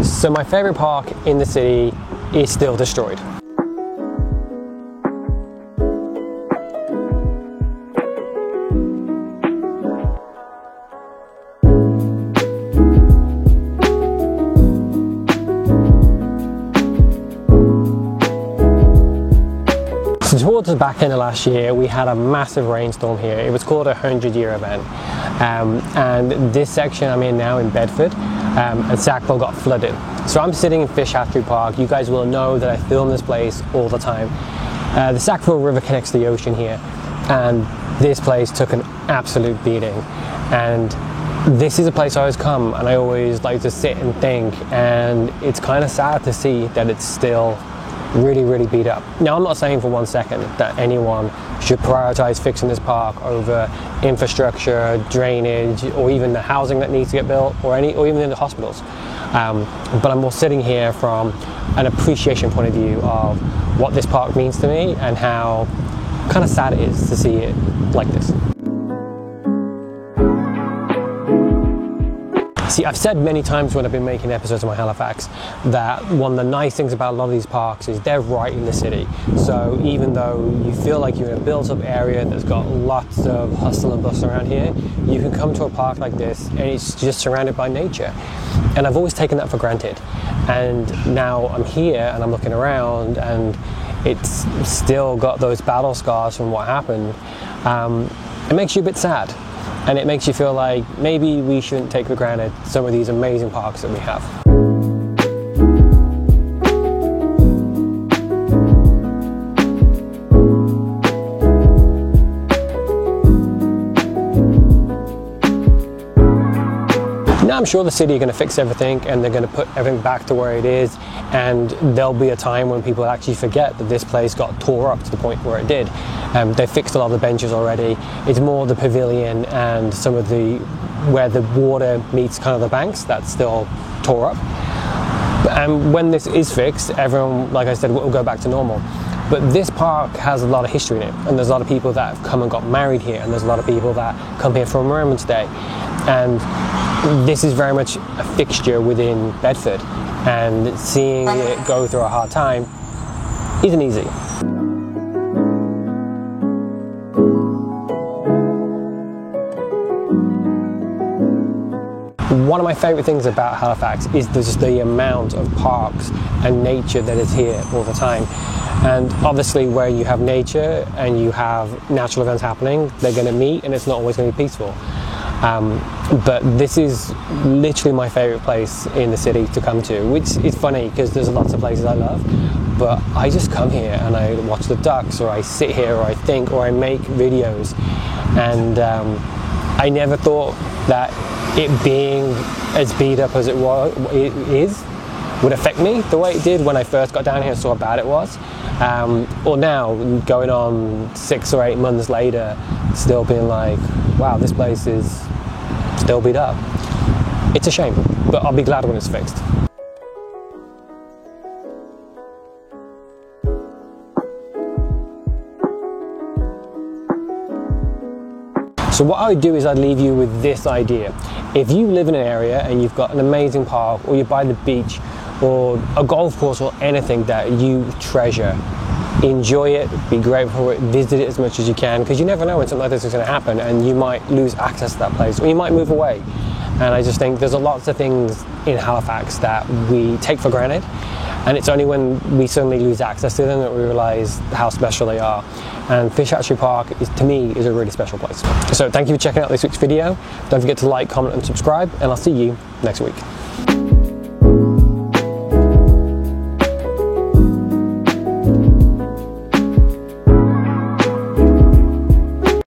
So my favourite park in the city is still destroyed. So towards the back end of last year, we had a massive rainstorm here. It was called a 100-year event. And this section I'm in now in Bedford, and Sackville got flooded. So I'm sitting in Fish Hatchery Park. You guys will know that I film this place all the time. The Sackville River connects the ocean here, and this place took an absolute beating. And this is a place I always come, and I always like to sit and think, and it's kind of sad to see that it's still really beat up. Now, I'm not saying for 1 second that anyone should prioritize fixing this park over infrastructure, drainage, or even the housing that needs to get built, or even in the hospitals. But I'm more sitting here from an appreciation point of view of what this park means to me and how kind of sad it is to see it like this. See, I've said many times when I've been making episodes of my Halifax that one of the nice things about a lot of these parks is they're right in the city. So even though you feel like you're in a built-up area that's got lots of hustle and bustle around here, you can come to a park like this and it's just surrounded by nature. And I've always taken that for granted. And now I'm here and I'm looking around and it's still got those battle scars from what happened. It makes you a bit sad. And it makes you feel like maybe we shouldn't take for granted some of these amazing parks that we have. Now I'm sure the city are going to fix everything and they're going to put everything back to where it is, and there'll be a time when people actually forget that this place got tore up to the point where it did. They fixed a lot of the benches already. It's more the pavilion and some of where the water meets kind of the banks that's still tore up. And when this is fixed, everyone, like I said, will go back to normal. But this park has a lot of history in it, and there's a lot of people that have come and got married here, and there's a lot of people that come here for Remembrance Day. And this is very much a fixture within Bedford, and seeing it go through a hard time isn't easy. One of my favourite things about Halifax is just the amount of parks and nature that is here all the time. And obviously where you have nature and you have natural events happening, they're going to meet and it's not always going to be peaceful. But this is literally my favourite place in the city to come to, which is funny because there's lots of places I love, but I just come here and I watch the ducks, or I sit here, or I think, or I make videos. And I never thought that it being as beat up as it would affect me the way it did when I first got down here and saw how bad it was. Or now, going on 6 or 8 months later, still being like, wow, this place is still beat up. It's a shame, but I'll be glad when it's fixed. So what I would do is I'd leave you with this idea. If you live in an area and you've got an amazing park, or you're by the beach, or a golf course, or anything that you treasure, enjoy it, be grateful for it, visit it as much as you can, because you never know when something like this is going to happen and you might lose access to that place, or you might move away. And I just think there's lots of things in Halifax that we take for granted, and it's only when we suddenly lose access to them that we realise how special they are. And Fish Hatchery Park, to me, is a really special place. So thank you for checking out this week's video. Don't forget to like, comment and subscribe, and I'll see you next week.